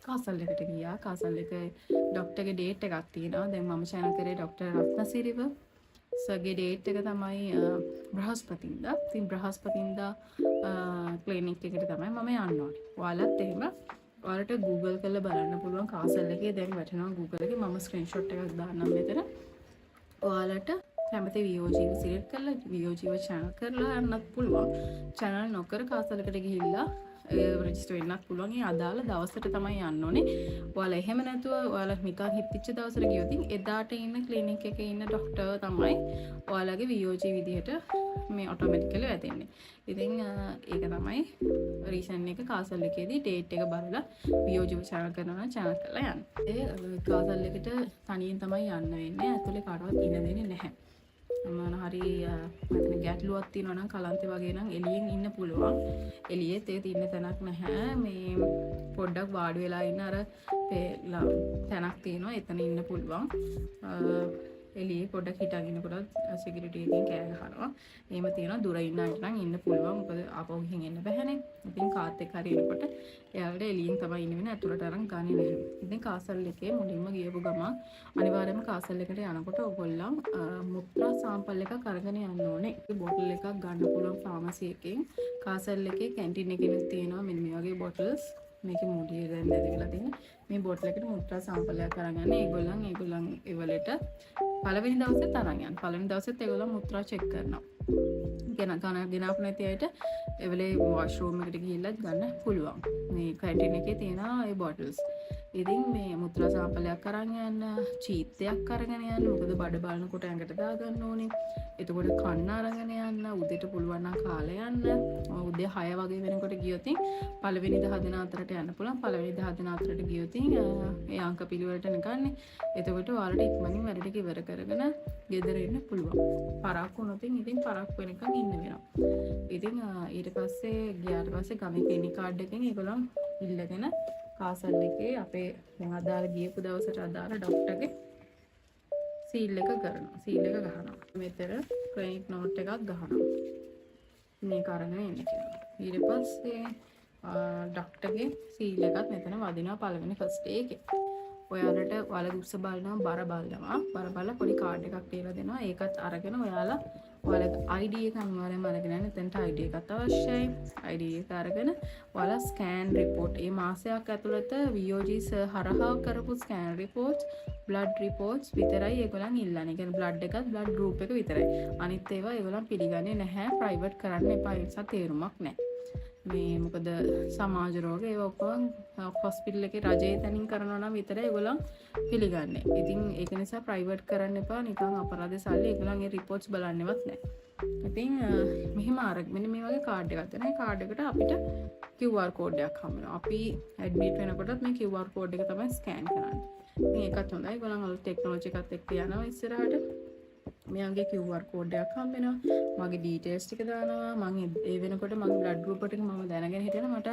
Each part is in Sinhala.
කාසල් එකට ගියා. කාසල් එක ඩොක්ටර්ගේ ඩේට් එකක් තියෙනවා. දැන් මම channel කරේ ඩොක්ටර් රත්නසිරිව. සගේ ඩේට් එක තමයි බ්‍රහස්පතින්දා. ඉතින් බ්‍රහස්පතින්දා ක්ලිනික් එකට තමයි මම යන්න ඕනේ. ඔයාලත් එහෙම ඔයාලට Google කරලා බලන්න පුළුවන් කාසල් එකේ දැන් වැටෙනවා Google එකේ. මම ස්ක්‍රීන්ෂොට් එකක් දාන්නම් මෙතන. ඔයාලට කැමති VOGව සිලෙක්ට් කරලා VOGව channel කරලා යන්නත් පුළුවන්. channel නොකර කාසල් එකට ගිහිල්ලා රෙජිස්ටර් වෙන්නත් පුළුවන්. ඒ අදාළ දවසට තමයි යන්න ඕනේ. ඔයාලා එහෙම නැතුව ඔයාලා නිකන් හිටිච්ච දවසට ගියොත් එදාට ඉන්න ක්ලිනික් එකේ ඉන්න ડોක්ටර් තමයි ඔයාලගේ VOG විදිහට මේ ඔටෝමැටිකලි වැටෙන්නේ. ඉතින් ඒක තමයි රීසන් එක කාසල් එකේදී ඩේට් එක බලලා VOG channel කරනවා නම් channel කරලා යන්න. ඒ කාසල් එකට තනියෙන් තමයි යන්න වෙන්නේ. ඇතුලේ කාටවත් ඉන්න දෙන්නේ නැහැ. මොන හරි මතන ගැටලුවක් තියෙනවා නම් කලන්තේ වගේ නම් එළියෙන් ඉන්න පුළුවන්. එළියෙත් ඒක ඉන්න තැනක් නැහැ. මේ පොඩ්ඩක් වාඩි වෙලා ඉන්න අර තැනක් තියෙනවා. එතන ඉන්න පුළුවන්. එළියේ පොඩ්ඩක් හිටගෙන ඉන්නකොට සිකියුරිටි එකෙන් කෑ ගහනවා. එහෙම තියෙනවා. දුර ඉන්න අයට නම් ඉන්න පුළුවන්. මොකද ආපහු ගිහින් එන්න බැහැනේ. ඉතින් කාත් එක්ක හරි එනකොට එයාලට එළියෙන් තමයි ඉන්න වෙන්නේ. ඇතුළට අරන් ගන්නේ නැහැ. ඉතින් කාසල් එකේ මුලින්ම ගියපු ගමන් අනිවාර්යයෙන්ම කාසල් එකට යනකොට ඔයගොල්ලන් මුත්‍රා සාම්පල් එකක් අරගෙන යන්න ඕනේ. ඒ බෝටල් එකක් ගන්න පුළුවන් ෆාමසි එකෙන්. කාසල් එකේ කැන්ටින් එකේ තියෙනවා මෙන්න මේ වගේ බොටල්ස්. මේකේ මුඩිය දැන් දැදවිලා තියෙන මේ බෝටල් එකට මුත්‍රා සාම්පලයක් අරන් යන්න. ඒගොල්ලන් ඒවලට පළවෙනි දවසෙත් අරන් යන්න. පළවෙනි දවසෙත් ඒගොල්ලන් මුත්‍රා චෙක් කරනවා. ගෙනාපු නැති අයට එවලේ වොෂරූම් එකට ගිහිල්ලත් ගන්න පුළුවන්. මේ කැන්ටින් එකේ තියෙන ඒ බොටල්ස්. ඉතින් මේ මුත්‍රා සාම්පලයක් අරන් යන්න, චීත්තයක් අරගෙන යන්න. මොකද බඩ බලනකොට ඇඟට දාගන්න ඕනේ. එතකොට කන්න අරගෙන යන්න, උදේට පුළුවන් නම් කාලා යන්න. උදේ 6 වගේ වෙනකොට ගියොත් පළවෙනි 10 දින අතරට යන්න පුළුවන්. පළවෙනි 10 දින අතරට ගියොත් ඒ අංක පිළිවෙලට නිකන්නේ. එතකොට ඔයාලට ඉක්මනින් වැඩ ටික ඉවර කරගෙන ගෙදර එන්න පුළුවන්. පරක්කු වුණොත් ඉතින් පරක්කු වෙනකන් ඉන්න වෙනවා. ඉතින් ඊට පස්සේ ගියාට පස්සේ ගමේ ක්ලිනික් කාඩ් එකෙන් ඒගොල්ලන් ඉල්ලගෙන කාසල් එකේ අපේ දැන් අදාළ ගියපු දවසට අදාළ ડોක්ටර්ගේ සීල් එක කරනවා. සීල් එක ගහනවා. මෙතන ක්ලිනික් නෝට් එකක් ගහනවා. මේක අරගෙන එන්න කියනවා. ඊට පස්සේ ડોක්ටර්ගේ සීල් එකත් මෙතන වදිනවා පළවෙනි ෆස්ට් ඩේ එකේ. ඔයාලට ඔයාලගේ උස්ස බලනවා බර බලනවා. බර බලලා පොඩි කාඩ් එකක් තියලා දෙනවා. ඒකත් අරගෙන ඔයාලා ඔයාලගේ ID එක අනිවාර්යයෙන්ම අරගෙන යන්න. එතනට ID එකත් අවශ්‍යයි. ID එක අරගෙන ඔයාලා ස්කෑන් රිපෝට් මේ මාසයක් ඇතුළත VOGs හරහා කරපු ස්කෑන් රිපෝට්ස්, බ්ලඩ් රිපෝට්ස් විතරයි ඒගොල්ලන් ඉල්ලන්නේ. ඒ කියන්නේ බ්ලඩ් එකත් බ්ලඩ් ගෲප් එක විතරයි. අනිත් ඒවා ඒගොල්ලන් පිළිගන්නේ නැහැ. ප්‍රයිවට් කරන්න එපා. ඒ නිසා තේරුමක් නැහැ. මේ මොකද සමාජ රෝග ඒවා ඔක්කොම හොස්පිටල් එකේ රජයේ තැනින් කරනවා නම් විතරයි ඒගොල්ලන් පිළිගන්නේ. ඉතින් ඒක නිසා ප්‍රයිවට් කරන්න එපා. නිකන් අපරාධ සල්ලි ඒගොල්ලන්ගේ රිපෝට්ස් බලන්නවත් නැහැ. ඉතින් මෙහෙම මෙන්න මේ වගේ කාඩ් එකක් දෙනවා. ඒ කාඩ් එකට අපිට QR කෝඩ් එකක් හම්බ වෙනවා. අපි ඇඩ්මිට් වෙනකොටත් මේ QR කෝඩ් එක තමයි ස්කෑන් කරන්නේ. ඉතින් ඒකත් හොඳයි. ඒගොල්ලන් අලුත් ටෙක්නොලොජි එකත් එක්ක යනවා ඉස්සරහට. මෙයාගේ QR කෝඩ් එකක් හම්බ වෙනවා. මගේ ඩීටේල්ස් ටික දානවා. මම ඒ වෙනකොට මගේ බ්ලඩ් ගෲප් එක මම දැනගෙන හිටියන මට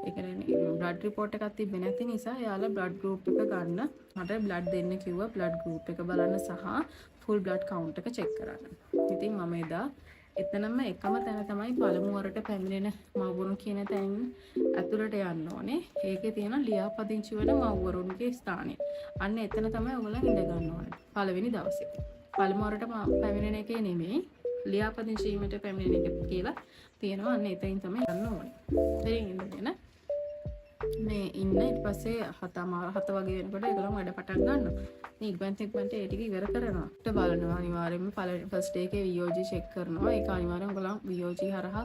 ඒ කියන්නේ බ්ලඩ් රිපෝට් එකක් තිබ්බේ නැති නිසා එයාලා බ්ලඩ් ගෲප් එක ගන්න මට බ්ලඩ් දෙන්න කිව්වා. බ්ලඩ් ගෲප් එක බලන්න සහ ෆුල් බ්ලඩ් කවුන්ට් එක චෙක් කරන්න. ඉතින් මම එදා එතනම එකම තැන තමයි පළමු වරට පැමිණෙන මව්වරුන් කියන තැන ඇතුළට යන්න ඕනේ. ඒකේ තියෙන ලියාපදිංචි වෙන මව්වරුන්ගේ ස්ථානය. අන්න එතන තමයි ඔයගොල්ලන් ඉඳ ගන්න ඕනේ. පළවෙනි දවසේ. පළමු වරට පැමිණෙන එකේ නෙමෙයි ලියාපදිංචි වීමට පැමිණෙන එක කියලා තියෙනවා. අන්න එතනින් තමයි යන්න ඕනේ. එතනින් ඉඳගෙන මේ ඉන්න ඊට පස්සේ 7 වගේ වෙනකොට ඒගොල්ලෝ වැඩ පටන් ගන්නවා. ඉතින් ඉක්මනට ඒ ටික ඉවර කරනවා. ඊට බලනවා අනිවාර්යයෙන්ම ෆස්ට් ඩේ එකේ VOG චෙක් කරනවා. ඒක අනිවාර්යයෙන්ම ඔයගොල්ලෝ VOG හරහා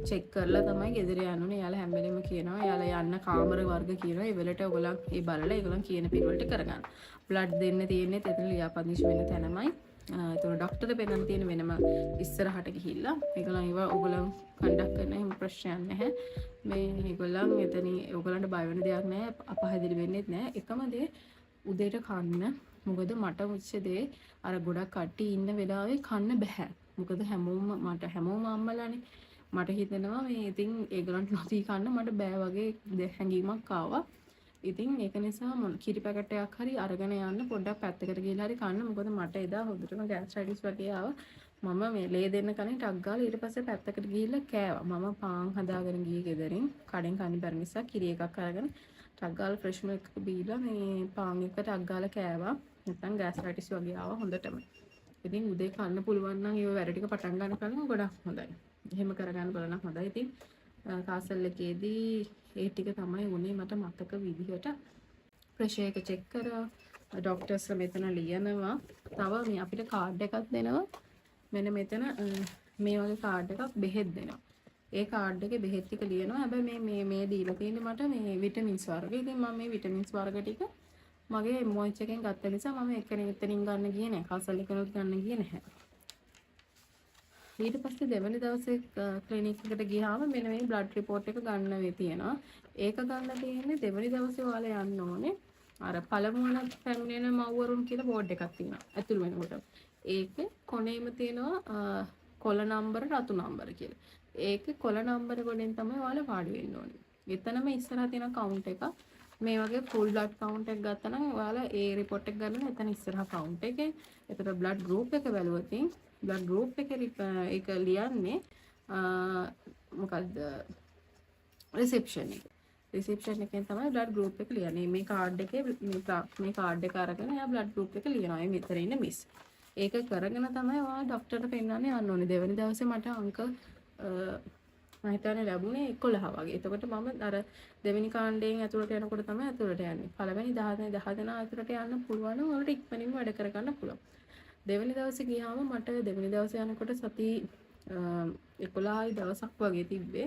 චෙක් කරලා තමයි ගෙදර යන්න ඕනේ. එයාලා හැම වෙලෙම කියනවා. එයාලා යන්න කාමර වර්ග කියනවා. ඒ වෙලට ඔයගොල්ලෝ ඒ බලලා ඒගොල්ලෝ කියන පිළිවෙලට කරගන්න. බ්ලඩ් දෙන්න තියෙන්නේ එතන ලියාපදිංචි වෙන තැනමයි. ඒතකොට ડોක්ටර් පෙන්නන්න තියෙන වෙනම ඉස්සරහට ගිහිල්ලා ඒගොල්ලන් ඒවා ඔයගොල්ලන් කන්ඩක්ට් කරන හැම ප්‍රශ්නයක් නැහැ. මේ ඒගොල්ලන් එතනින් ඔයගොල්ලන්ට බය වෙන දෙයක් නැහැ. අපහැදිලි වෙන්නෙත් නැහැ. එකම දේ උදේට කන්න. මොකද මට උච්ච දේ අර ගොඩක් කට්ටිය ඉන්න වෙලාවේ කන්න බෑ. මොකද හැමෝම අම්මලානේ. මට හිතෙනවා මේ ඉතින් ඒගොල්ලන්ට නොදී කන්න මට බෑ වගේ හැඟීමක් ආවා. ඉතින් ඒක නිසා කිරි පැකට් එකක් හරි අරගෙන යන්න පොඩ්ඩක් පැත්තකට ගිහලා හරි කන්න. මොකද මට එදා හොඳටම ගෑස්ට්‍රයිටිස් වගේ ආවා. මම මේ ලේ දෙන්න කලින් ටක් ගාලා ඊට පස්සේ පැත්තකට ගිහිල්ලා කෑවා. මම පාන් හදාගෙන ගියේ ගෙදරින්. කඩෙන් කන්න බැරි නිසා කිරි එකක් අරගෙන ටක් ගාලා ෆ්‍රෙෂ් මිල්ක් එක බීලා මේ පාන් එක ටක් ගාලා කෑවා. නැත්නම් ගෑස්ට්‍රයිටිස් වගේ ආවා හොඳටම. ඉතින් උදේ කන්න පුළුවන් නම් ඒ වැඩ ටික පටන් ගන්නකම් ගොඩක් හොඳයි. එහෙම කරගන්න බලන හොඳයි. ඉතින් කාසල් එකේදී ඒ ටික තමයි උනේ මට මතක විදිහට. ප්‍රෙෂර් එක චෙක් කරා. ડોක්ටර්ස්ලා මෙතන ලියනවා. තව මේ අපිට කාඩ් එකක් දෙනවා. මෙන්න මෙතන මේ වගේ කාඩ් එකක් බෙහෙත් දෙනවා. ඒ කාඩ් එකේ බෙහෙත් ටික ලියනවා. හැබැයි මේ දීලා තියෙන්නේ මට මේ විටමින්ස් වර්ග. ඉතින් මම මේ විටමින්ස් වර්ග ටික මගේ මොයිච් එකෙන් ගත්ත නිසා මම එතනින් ගන්න ගියේ නැහැ. කාසල් එකනොත් ගන්න ගියේ නැහැ. ඊට පස්සේ දෙවැනි දවසේ ක්ලිනික් එකට ගියාම මෙන්න මේ බ්ලඩ් රිපෝට් එක ගන්න වෙ තියෙනවා. ඒක ගන්න තියෙන්නේ දෙවැනි දවසේ ඔයාලා යන්න ඕනේ. අර පළමුවන පැමිණෙන මව්වරුන් කියලා බෝඩ් එකක් තියෙනවා. ඇතුළු වෙනකොට. ඒකේ කොනේම තියෙනවා කොළ නම්බර රතු නම්බර කියලා. ඒකේ කොළ නම්බර වලින් තමයි ඔයාලා වාඩි වෙන්න ඕනේ. එතනම ඉස්සරහා තියෙන කවුන්ට් එක මේ වගේ ෆුල් බ්ලඩ් කවුන්ට් එක ගත්තා නම් ඔයාලා ඒ රිපෝට් එක ගන්න එතන ඉස්සරහා කවුන්ට් එකේ. එතකොට බ්ලඩ් ගෲප් එක බැලුවොත් බ්ලඩ් ගෲප් එකේ ඒක ලියන්නේ මොකද්ද රිසෙප්ෂන් එක. රිසෙප්ෂන් එකෙන් තමයි බ්ලඩ් ගෲප් එක ලියන්නේ. මේ කාඩ් එකේ මේ කාඩ් එක අරගෙන එයා බ්ලඩ් ගෲප් එක ලියනවා. මේ මෙතන ඉන්න මිස්. ඒක කරගෙන තමයි ඔයා ડોක්ටර්ට පෙන්නන්න යන්න ඕනේ. දෙවෙනි දවසේ මට අංක මම හිතන්නේ ලැබුණේ 11 වගේ. එතකොට මම අර දෙවෙනි කාණ්ඩයෙන් ඇතුළට යනකොට තමයි ඇතුළට යන්නේ. පළවෙනි 10 දෙනා ඇතුළට යන්න පුළුවන් නම් ඔයාලට ඉක්මනින්ම වැඩ කරගන්න පුළුවන්. දෙවෙනි දවසේ ගියාම මට දෙවෙනි දවසේ යනකොට සති 11යි දවසක් වගේ තිබ්බේ.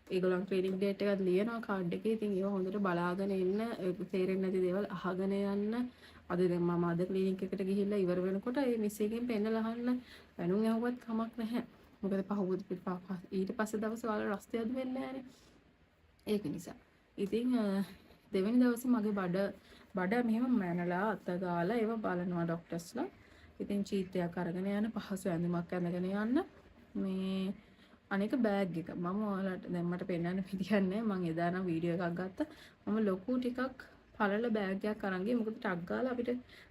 ඒගොල්ලන් ක්ලිනික් ඩේට් එකක් ලියනවා කාඩ් එකේ. ඉතින් ඒව හොඳට බලාගෙන ඉන්න, තේරෙන්නේ නැති දේවල් අහගෙන යන්න. අද දැන් මම අද ක්ලිනික් එකට ගිහිල්ලා ඉවර වෙනකොට ඒ මිස් එකෙන් පෙන්නලා අහන්න වැනුම් ඇහුවත් කමක් නැහැ. මොකද ඊට පස්සේ දවසේ ඔයාලා රස්තිය අදු වෙන්නේ නැහනේ. ඒක නිසා. ඉතින් දෙවෙනි දවසේ මගේ බඩ මෙහෙම මැනලා අත ගාලා ඒව බලනවා ડોක්ටර්ස්ලා. ඉතින් චීත්තයක් අරගෙන යන පහසු ඇඳුමක් ඇඳගෙන යන්න. මේ අනේක බෑග් එක මම ඔයාලට දැන් මට පෙන්නන්න විදියක් නැහැ. මම එදා නම් වීඩියෝ එකක් ගත්තා. මම ලොකු ටිකක් පළල බෑග් එකක් අරන් ගියේ. මොකද ටක් ගාලා අපිට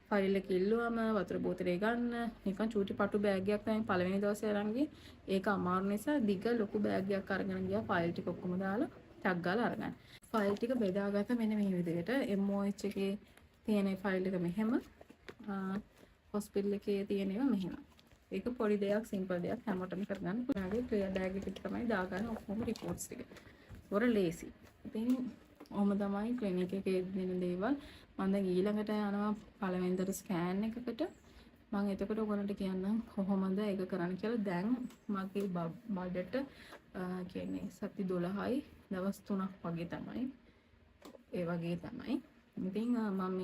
ෆයිල් එක ඉල්ලුවම වතුර බෝතලේ ගන්න නිකන් චූටි පටු බෑග් එකක් තමයි පළවෙනි දවසේ අරන් ගියේ. ඒක අමාරු නිසා දිග ලොකු බෑග් එකක් අරගෙන ගියා. ෆයිල් ටික ඔක්කොම දාලා ටක් ගාලා අරගන්න. ෆයිල් ටික බෙදාගත්ත මෙන්න මේ විදිහට MOH එකේ තියෙන ෆයිල් එක මෙහෙම හොස්පිටල් එකේ තියෙන ඒවා මෙහෙම. ඒක පොඩි දෙයක් සිම්පල් දෙයක් හැමෝටම කරගන්න පුළුවන්. ක්ලියර් බෑග් එකට තමයි දාගන්න ඔක්කොම රිපෝට්ස් ටික. වර ලේසි. ඉතින් ඔහොම තමයි ක්ලිනික් එකේ දෙන දේවල්. මම දැන් ඊළඟට යනවා පළවෙනිදට ස්කෑන් එකකට. මම එතකොට ඔයගොල්ලන්ට කියන්නම් කොහොමද ඒක කරන්න කියලා. දැන් මගේ බඩට කියන්නේ සති 12යි දවස් 3ක් වගේ තමයි. ඒ වගේ තමයි. ඉතින් මම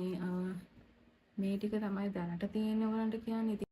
මේ ටික තමයි දැනට තියෙන්නේ ඔයගොල්ලන්ට කියන්නේ.